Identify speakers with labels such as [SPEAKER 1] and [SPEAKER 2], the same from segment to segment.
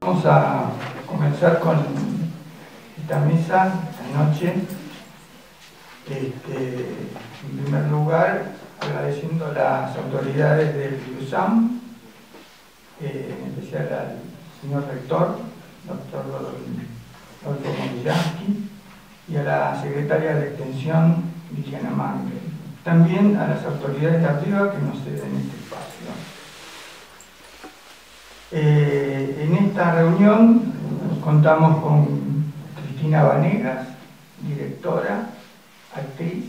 [SPEAKER 1] Vamos a comenzar con esta mesa esta noche. En primer lugar, agradeciendo a las autoridades del IUSAM, en especial al señor rector, doctor Rodolfo Montillán, y a la secretaria de Extensión, Liliana Mangel. También a las autoridades de arriba que nos ceden este espacio. En esta reunión contamos con Cristina Vanegas, directora, actriz,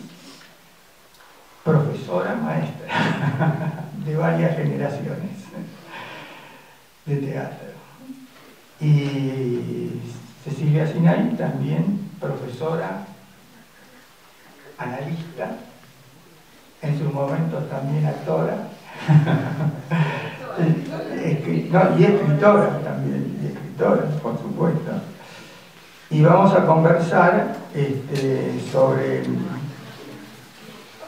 [SPEAKER 1] profesora, maestra de varias generaciones de teatro. Y Cecilia Sinay, también profesora, analista, en su momento también actora, y escritora también, por supuesto. Y vamos a conversar sobre,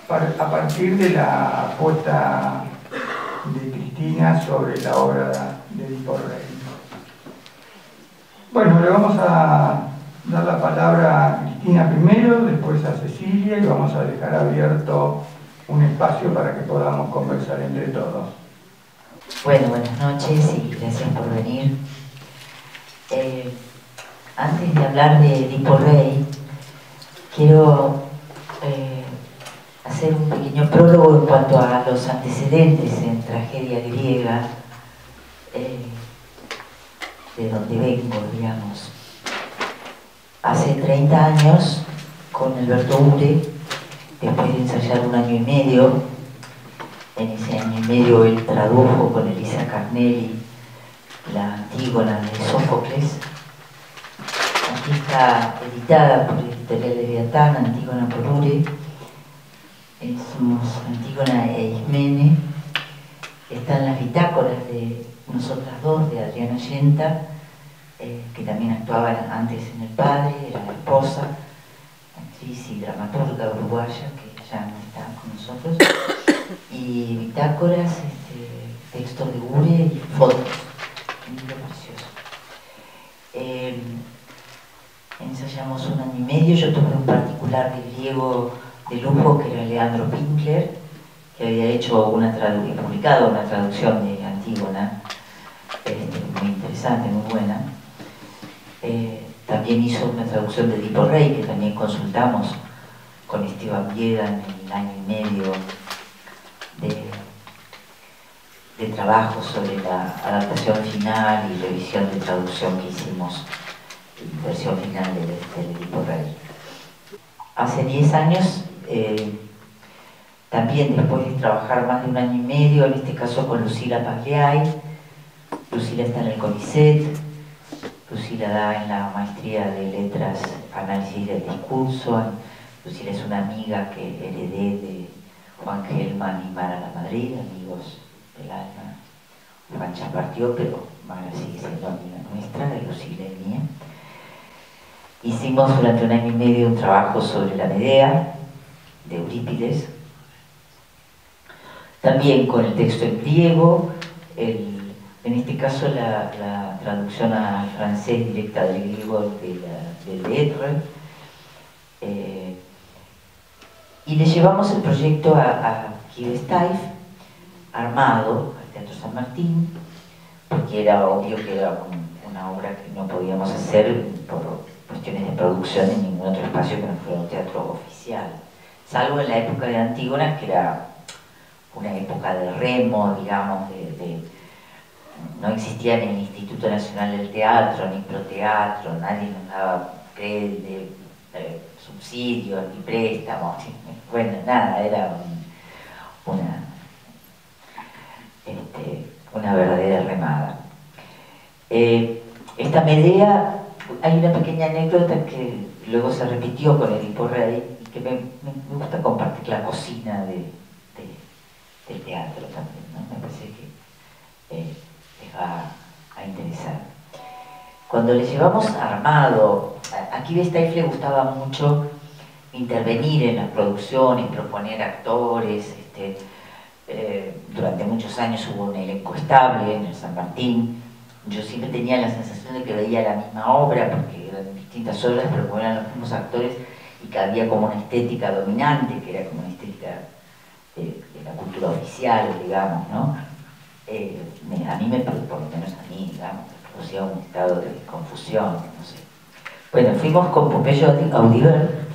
[SPEAKER 1] a partir de la apuesta de Cristina sobre la obra de Edipo Rey. Bueno, le vamos a dar la palabra a Cristina primero, después a Cecilia, y vamos a dejar abierto un espacio para que podamos conversar entre todos.
[SPEAKER 2] Bueno, buenas noches y gracias por venir. Antes de hablar de Edipo Rey, quiero hacer un pequeño prólogo en cuanto a los antecedentes en tragedia griega, de donde vengo, digamos. Hace 30 años, con Alberto Ure, después de ensayar 1 año y medio, en ese año y medio él tradujo con Elisa Carnelli la Antígona de Sófocles. Aquí está editada por Editorial Leviatán, Antígona por Ure. Somos Antígona e Ismene. Están las bitácoras de nosotras dos, de Adriana Yenta, que también actuaba antes en El Padre, era la esposa, actriz y dramaturga uruguaya, que ya no está con nosotros, y bitácoras, textos de Ure y fotos, un libro precioso. Ensayamos 1 año y medio, yo tomé un particular de griego de lujo que era Leandro Pinkler, que había hecho y publicado una traducción de Antígona, muy interesante, muy buena. También hizo una traducción de Edipo Rey, que también consultamos con Esteban Vieda en el año y medio de trabajo sobre la adaptación final y revisión de traducción que hicimos, versión final del Edipo Rey. Hace 10 años, también después de trabajar más de 1 año y medio, en este caso con Lucila Pagliai. Lucila está en el CONICET, Lucila da en la maestría de letras análisis del discurso. Lucila es una amiga que heredé de Juan Gelman y Mara La Madrid, amigos del alma. Juan ya partió, pero Mara sigue siendo amiga nuestra, de Lucila y mía. Hicimos durante 1 año y medio un trabajo sobre la Medea de Eurípides, también con el texto en griego, en este caso la traducción al francés directa del griego de Lettre, y le llevamos el proyecto a Kivesteif, armado, al Teatro San Martín, porque era obvio que era una obra que no podíamos hacer por cuestiones de producción en ningún otro espacio que no fuera un teatro oficial, salvo en la época de Antígona, que era una época de remo, digamos, no existía ni el Instituto Nacional del Teatro, ni Proteatro, nadie nos daba subsidios, ni préstamos, bueno, nada, era una verdadera remada. Esta Medea, hay una pequeña anécdota que luego se repitió con Edipo Rey y que me gusta compartir, la cocina del teatro también, ¿no? Me parece que les va a interesar. Cuando le llevamos armado, a Kivesteif le gustaba mucho intervenir en las producciones, proponer actores. Durante muchos años hubo un elenco estable en el San Martín, yo siempre tenía la sensación de que veía la misma obra, porque eran distintas obras, pero como eran los mismos actores, y que había como una estética dominante, que era como una estética de la cultura oficial, digamos, ¿no? A mí por lo menos a mí, digamos, me producía un estado de confusión, no sé. Bueno, fuimos con Pompeyo Audiver,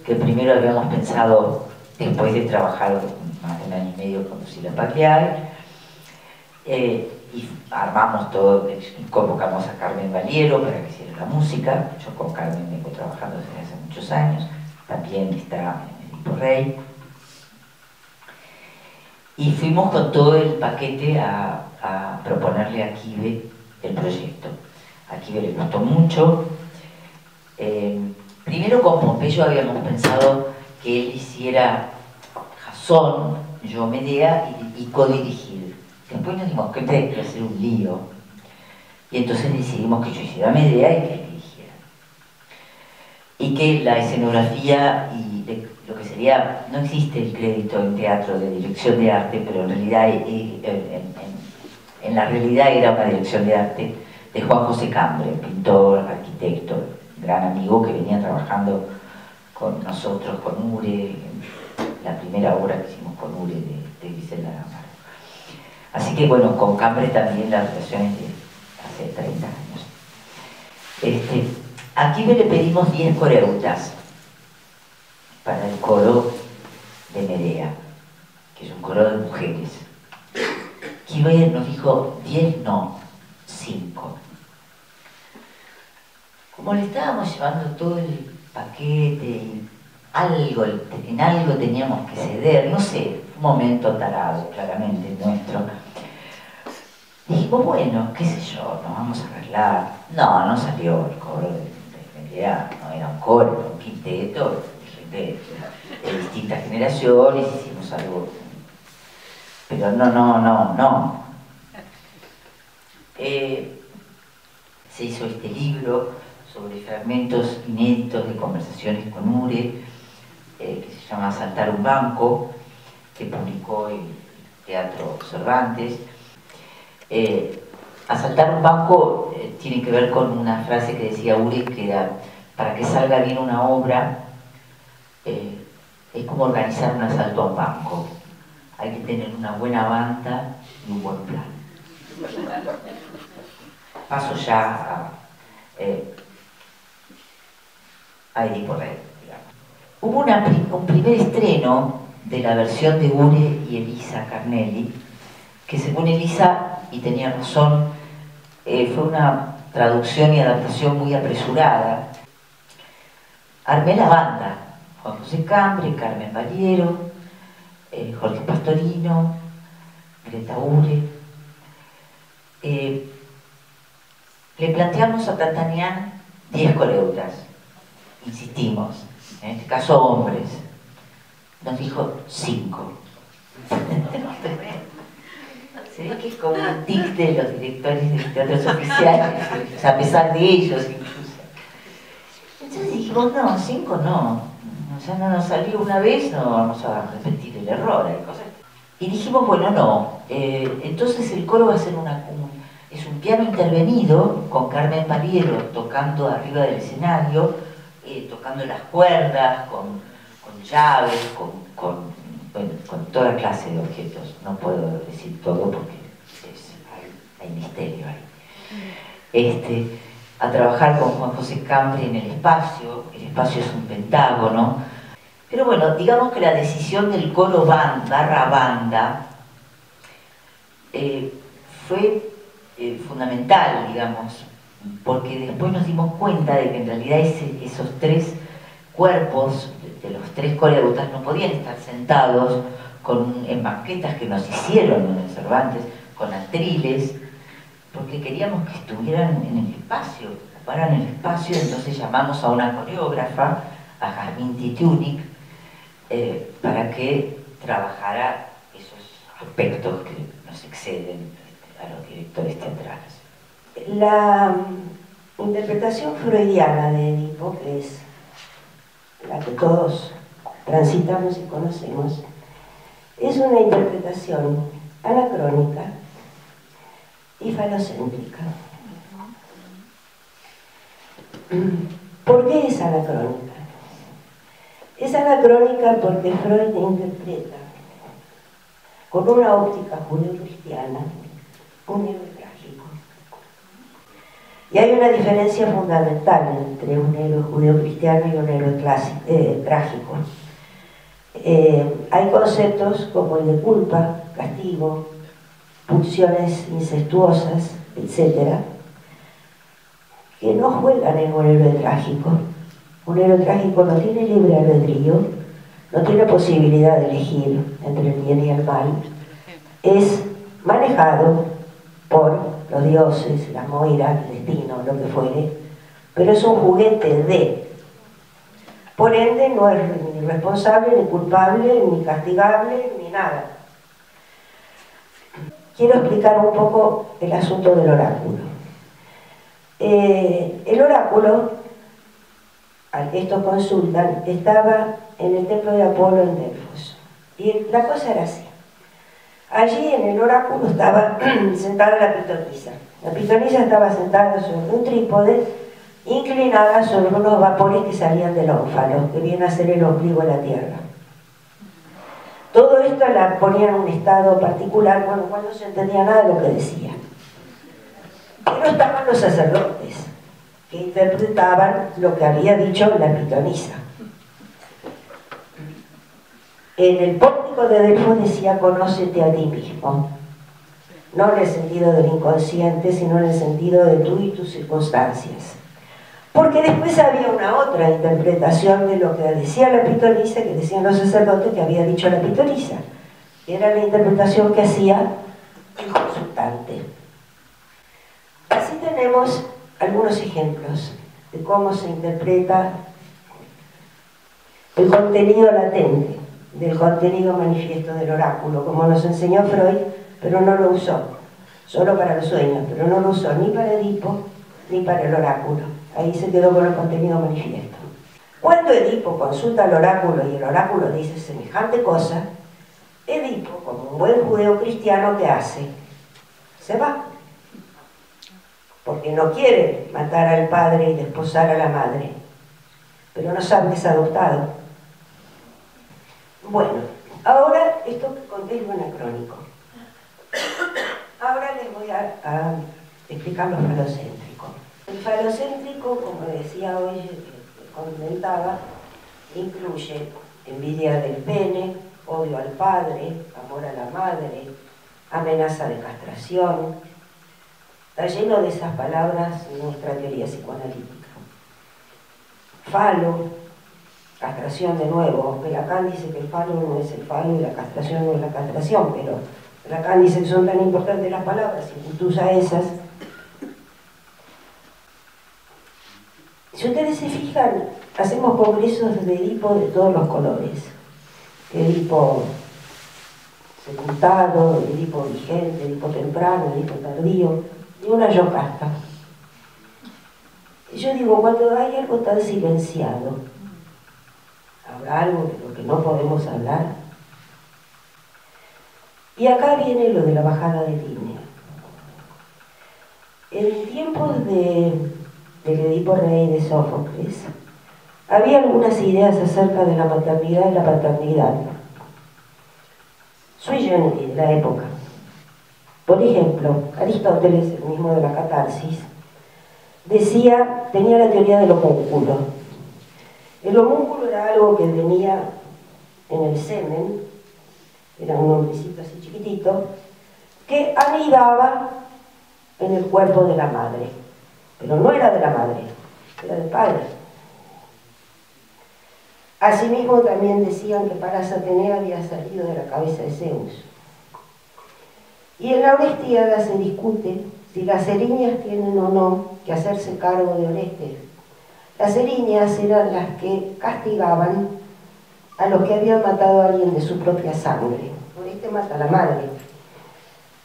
[SPEAKER 2] que primero habíamos pensado, después de trabajar más de un año y medio con Lucila Pagliari, y armamos todo, convocamos a Carmen Valiero para que hiciera la música. Yo con Carmen vengo trabajando desde hace muchos años, también está en Edipo Rey. Y fuimos con todo el paquete a proponerle a Quive el proyecto. A Quive le gustó mucho. Primero con Pompeyo habíamos pensado que él hiciera Jasón, yo Medea y codirigir. Después nos dimos cuenta de que iba a ser un lío. Y entonces decidimos que yo hiciera Medea y que él dirigiera. Y que la escenografía y lo que sería, no existe el crédito en teatro de dirección de arte, pero en realidad en la realidad era una dirección de arte de Juan José Cambre, pintor, arquitecto, gran amigo que venía trabajando con nosotros, con Ure, la primera obra que hicimos con Ure de Griselda Gamarra. Así que bueno, con Cambre también las relaciones de hace 30 años. Aquí le pedimos 10 coreutas para el coro de Medea, que es un coro de mujeres. Quive nos dijo 10 no, 5. Como le estábamos llevando todo el paquete y en algo teníamos que ceder, no sé, un momento tarado claramente nuestro, dijimos, bueno, qué sé yo, nos vamos a arreglar. No salió el coro de Medea, no era un coro, era un quinteto de distintas generaciones, hicimos algo, pero no. Se hizo este libro sobre fragmentos inéditos de conversaciones con Ure, que se llama Asaltar un banco, que publicó el Teatro Cervantes. Asaltar un banco tiene que ver con una frase que decía Ure, que era: para que salga bien una obra, es como organizar un asalto a un banco. Hay que tener una buena banda y un buen plan. Paso ya a Edipo Rey, digamos. Hubo un primer estreno de la versión de Ure y Elisa Carnelli, que según Elisa, y tenía razón, fue una traducción y adaptación muy apresurada. Armé la banda: Juan José Cambre, Carmen Valiero, Jorge Pastorino, Greta Ure. Le planteamos a D'Artagnan 10 coreutas, insistimos, en este caso hombres. Nos dijo 5. Se ve que es como un tic de los directores de teatros oficiales, o sea, a pesar de ellos incluso. Entonces dijimos, no, 5 no. O sea, no nos salió una vez, no vamos a repetir el error, hay cosas. Y dijimos, bueno, no. Entonces el coro va a ser es un piano intervenido con Carmen Valiero tocando arriba del escenario, tocando las cuerdas, con llaves, con toda clase de objetos. No puedo decir todo porque hay misterio ahí. A trabajar con Juan José Cambre en el espacio es un pentágono. Pero bueno, digamos que la decisión del coro barra banda fue fundamental, digamos, porque después nos dimos cuenta de que en realidad esos 3 cuerpos de los 3 coreutas no podían estar sentados en banquetas que nos hicieron en el Cervantes, con atriles, porque queríamos que estuvieran en el espacio, ocuparan el espacio. Entonces llamamos a una coreógrafa, a Jasmine Titunic, para que trabajara esos aspectos que nos exceden a los directores teatrales.
[SPEAKER 3] La interpretación freudiana de Edipo, que es la que todos transitamos y conocemos, es una interpretación anacrónica y falocéntrica. ¿Por qué es anacrónica? Es anacrónica porque Freud interpreta con una óptica judeocristiana un héroe trágico. Y hay una diferencia fundamental entre un héroe judeocristiano y un héroe trágico. Hay conceptos como el de culpa, castigo, pulsiones incestuosas, etc., que no juegan en un héroe trágico. Un héroe trágico no tiene libre albedrío, no tiene posibilidad de elegir entre el bien y el mal. Es manejado por los dioses, la moira, el destino, lo que fuere, pero es un juguete de. Por ende, no es ni responsable, ni culpable, ni castigable, ni nada. Quiero explicar un poco el asunto del oráculo. El oráculo, al que estos consultan, estaba en el templo de Apolo en Delfos. Y la cosa era así. Allí en el oráculo estaba sentada la pitonisa. La pitonisa estaba sentada sobre un trípode, inclinada sobre unos vapores que salían del ónfalo, que viene a ser el ombligo de la tierra. Todo esto la ponía en un estado particular, con lo cual no se entendía nada de lo que decía. Pero estaban los sacerdotes, que interpretaban lo que había dicho la pitonisa. En el pórtico de Delfos decía: conócete a ti mismo. No en el sentido del inconsciente, sino en el sentido de tú y tus circunstancias. Porque después había una otra interpretación de lo que decía la pitonisa, que decían los sacerdotes que había dicho la pitonisa. Era la interpretación que hacía el consultante. Así tenemos algunos ejemplos de cómo se interpreta el contenido latente del contenido manifiesto del oráculo, como nos enseñó Freud, pero no lo usó, solo para los sueños, pero no lo usó ni para Edipo ni para el oráculo. Ahí se quedó con el contenido manifiesto. Cuando Edipo consulta al oráculo y el oráculo dice semejante cosa, Edipo, como un buen judeo cristiano, ¿qué hace? Se va. Porque no quiere matar al padre y desposar a la madre, pero no sabe que es adoptado. Bueno, ahora esto que conté es lo anacrónico. Ahora les voy a explicar lo falocéntrico. El falocéntrico, como decía hoy, comentaba, incluye envidia del pene, odio al padre, amor a la madre, amenaza de castración. Está lleno de esas palabras en nuestra teoría psicoanalítica. Falo, castración de nuevo. Lacan dice que el falo no es el falo y la castración no es la castración, pero Lacan dice que son tan importantes las palabras y tú usas esas. Si ustedes se fijan, hacemos congresos de Edipo de todos los colores. Edipo sepultado, Edipo vigente, Edipo temprano, Edipo tardío, y una Yocasta. Yo digo, cuando hay algo tan silenciado, ¿habrá algo de lo que no podemos hablar? Y acá viene lo de la bajada de línea. En tiempos del Edipo Rey de Sófocles, había algunas ideas acerca de la maternidad y la paternidad, sui generis de la época. Por ejemplo, Aristóteles, el mismo de la catarsis, tenía la teoría del homúnculo. El homúnculo era algo que venía en el semen, era un hombrecito así chiquitito, que anidaba en el cuerpo de la madre, pero no era de la madre, era del padre. Asimismo también decían que Palas Atenea había salido de la cabeza de Zeus. Y en la Orestiada se discute si las eriñas tienen o no que hacerse cargo de Orestes. Las eriñas eran las que castigaban a los que habían matado a alguien de su propia sangre. Orestes mata a la madre.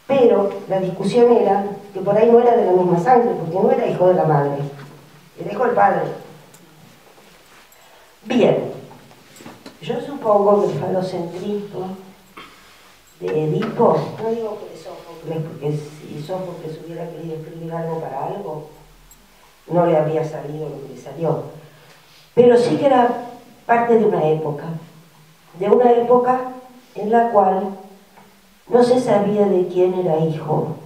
[SPEAKER 3] Pero la discusión era que por ahí no era de la misma sangre, porque no era hijo de la madre, era hijo del padre. Bien, yo supongo que el falocentrismo de Edipo, no digo que de Sófocles, porque si Sófocles hubiera querido escribir algo para algo, no le habría salido lo que le salió. Pero sí que era parte de una época en la cual no se sabía de quién era hijo,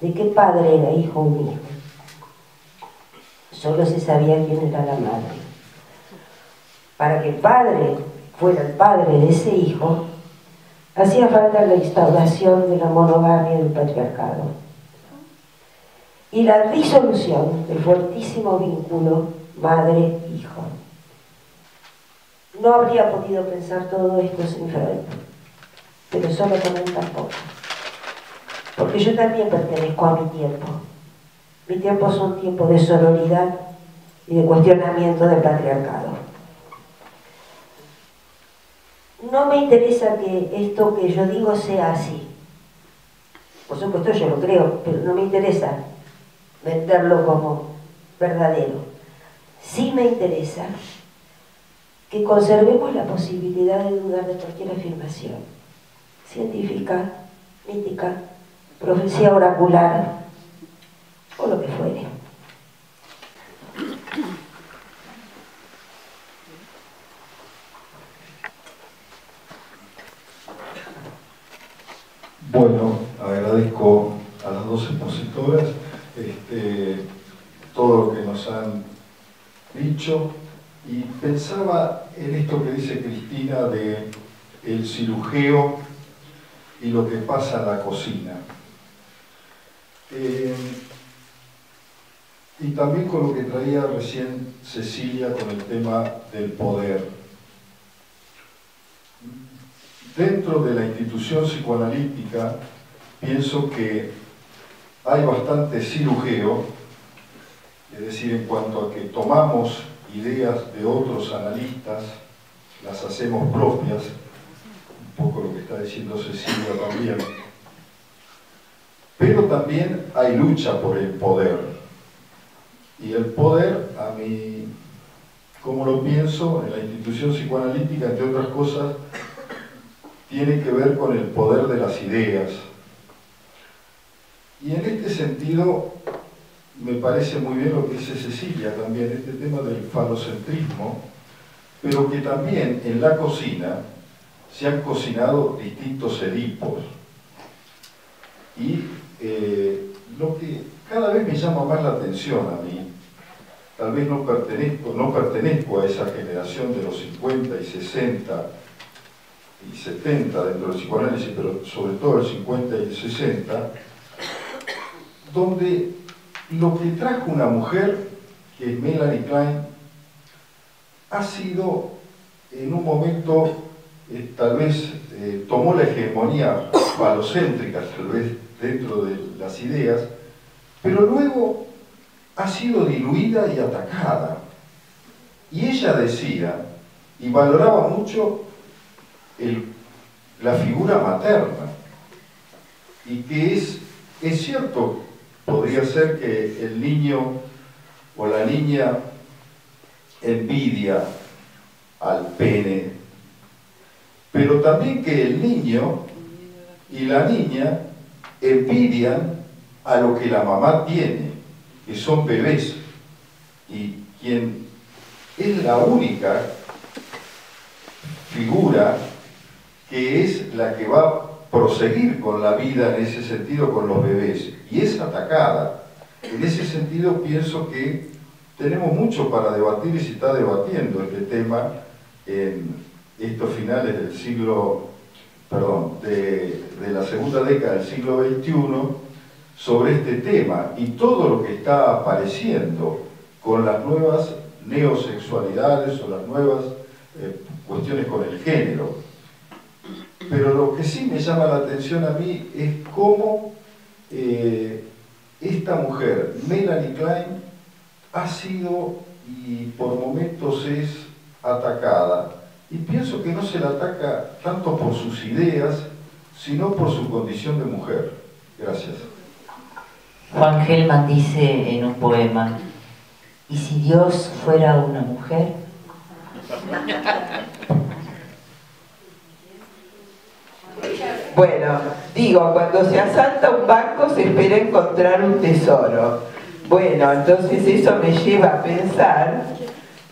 [SPEAKER 3] de qué padre era hijo un hijo. Solo se sabía quién era la madre. Para que el padre fuera el padre de ese hijo, hacía falta la instauración de la monogamia del patriarcado y la disolución del fuertísimo vínculo madre-hijo. No habría podido pensar todo esto sin Freud, pero solo con él tampoco. Porque yo también pertenezco a mi tiempo. Mi tiempo es un tiempo de sororidad y de cuestionamiento del patriarcado. No me interesa que esto que yo digo sea así. Por supuesto yo lo creo, pero no me interesa venderlo como verdadero. Sí me interesa que conservemos la posibilidad de dudar de cualquier afirmación científica, mítica, profecía oracular o lo que fuere.
[SPEAKER 4] Bueno, agradezco a las dos expositoras todo lo que nos han dicho y pensaba en esto que dice Cristina de el cirujeo y lo que pasa en la cocina. Y también con lo que traía recién Cecilia con el tema del poder. Dentro de la institución psicoanalítica pienso que hay bastante cirujeo, es decir, en cuanto a que tomamos ideas de otros analistas, las hacemos propias, un poco lo que está diciendo Cecilia también, pero también hay lucha por el poder. Y el poder, a mí, como lo pienso, en la institución psicoanalítica, entre otras cosas, tiene que ver con el poder de las ideas. Y en este sentido, me parece muy bien lo que dice Cecilia también, este tema del falocentrismo, pero que también en la cocina se han cocinado distintos Edipos. Y lo que cada vez me llama más la atención a mí, tal vez no pertenezco a esa generación de los 50 y 60 y 70 dentro del psicoanálisis, pero sobre todo el 50 y el 60, donde lo que trajo una mujer, que es Melanie Klein, ha sido en un momento, tal vez tomó la hegemonía falocéntrica, tal vez dentro de las ideas, pero luego ha sido diluida y atacada. Y ella decía, y valoraba mucho la figura materna, y que es cierto, podría ser que el niño o la niña envidia al pene, pero también que el niño y la niña envidian a lo que la mamá tiene, que son bebés, y quien es la única figura que es la que va a proseguir con la vida en ese sentido con los bebés, y es atacada. En ese sentido pienso que tenemos mucho para debatir y se está debatiendo este tema en estos finales del siglo, de la segunda década del siglo XXI, sobre este tema y todo lo que está apareciendo con las nuevas neosexualidades o las nuevas cuestiones con el género. Pero lo que sí me llama la atención a mí es cómo esta mujer, Melanie Klein, ha sido y por momentos es atacada. Y pienso que no se la ataca tanto por sus ideas, sino por su condición de mujer. Gracias.
[SPEAKER 2] Juan Gelman dice en un poema, ¿y si Dios fuera una mujer?
[SPEAKER 5] Bueno, digo, cuando se asalta un banco se espera encontrar un tesoro. Bueno, entonces eso me lleva a pensar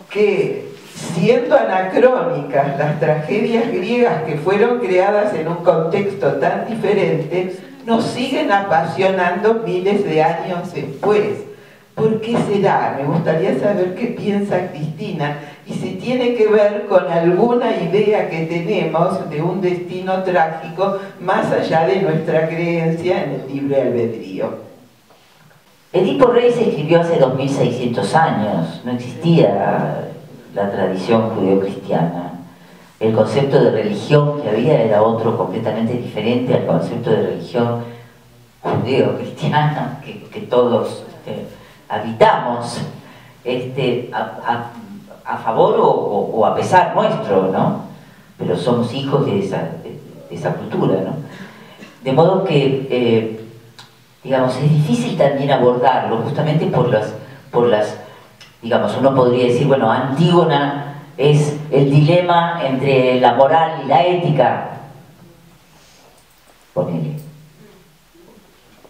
[SPEAKER 5] que, siendo anacrónicas las tragedias griegas que fueron creadas en un contexto tan diferente, nos siguen apasionando miles de años después. ¿Por qué será? Me gustaría saber qué piensa Cristina y si tiene que ver con alguna idea que tenemos de un destino trágico más allá de nuestra creencia en el libre albedrío.
[SPEAKER 2] Edipo Rey se escribió hace 2600 años, no existía la tradición judeocristiana. El concepto de religión que había era otro completamente diferente al concepto de religión judeocristiana que todos habitamos a favor o a pesar nuestro, ¿no? Pero somos hijos de esa cultura, ¿no? De modo que digamos, es difícil también abordarlo, justamente por las, digamos, uno podría decir, bueno, Antígona es el dilema entre la moral y la ética, ponele,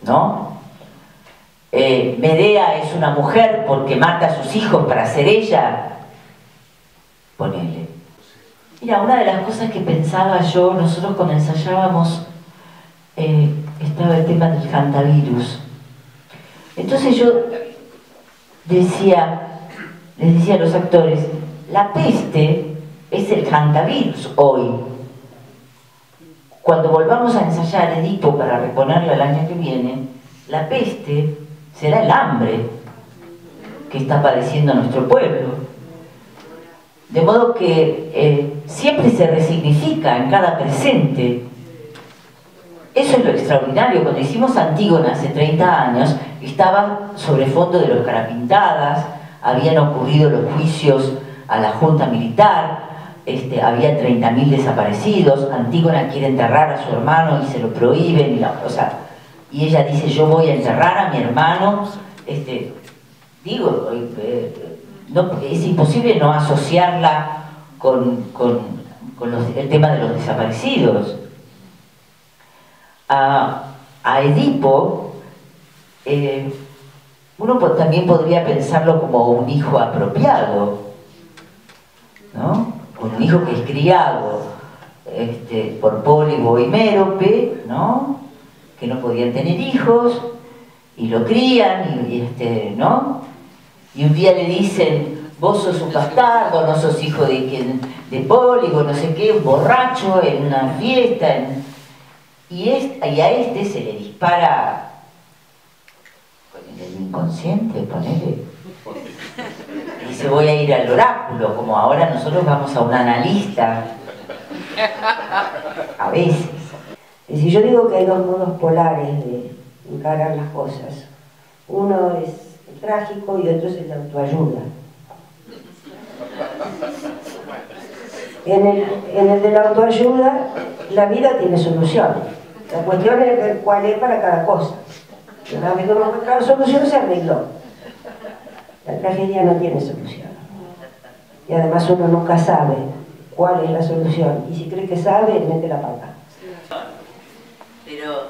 [SPEAKER 2] ¿no? Medea es una mujer porque mata a sus hijos para ser ella, ponele. Mira, una de las cosas que pensaba yo, nosotros cuando ensayábamos, estaba el tema del hantavirus. Entonces yo les decía a los actores, la peste es el hantavirus hoy. Cuando volvamos a ensayar Edipo para reponerla el año que viene, la peste será el hambre que está padeciendo nuestro pueblo. De modo que siempre se resignifica en cada presente. Eso es lo extraordinario. Cuando hicimos Antígona hace 30 años, estaba sobre fondo de los carapintadas, habían ocurrido los juicios a la junta militar, había 30.000 desaparecidos, Antígona quiere enterrar a su hermano y se lo prohíben, y ella dice, yo voy a enterrar a mi hermano. No, es imposible no asociarla con el tema de los desaparecidos. A Edipo, uno también podría pensarlo como un hijo apropiado, ¿no? Un hijo que es criado por Pólibo y Mérope, ¿no? Que no podían tener hijos y lo crían, ¿no? Y un día le dicen, vos sos un bastardo, no sos hijo de Pólibo, no sé qué, un borracho en una fiesta, y a se le dispara en el inconsciente, ponele. Y dice, voy a ir al oráculo, como ahora nosotros vamos a un analista. A veces.
[SPEAKER 3] Es decir, yo digo que hay dos modos polares de encarar las cosas. Uno es el trágico y otro es el de autoayuda. En el de la autoayuda, la vida tiene solución. La cuestión es cuál es para cada cosa. Una vez que uno encuentra la solución, se arregló. La tragedia no tiene solución. Y además uno nunca sabe cuál es la solución. Y si cree que sabe, mete la pata.
[SPEAKER 2] Pero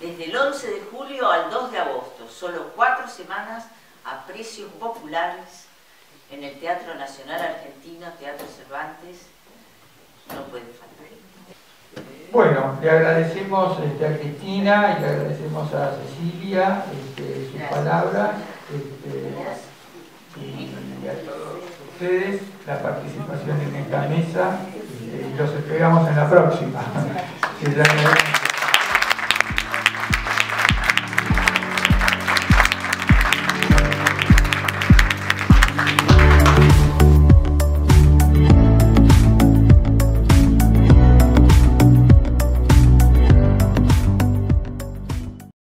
[SPEAKER 2] desde el 11 de julio al 2 de agosto, solo 4 semanas a precios populares en el Teatro Nacional Argentino, Teatro Cervantes, no puede faltar.
[SPEAKER 1] Bueno, le agradecemos a Cristina y le agradecemos a Cecilia sus palabras y a todos ustedes la participación en esta mesa. Los esperamos en la próxima.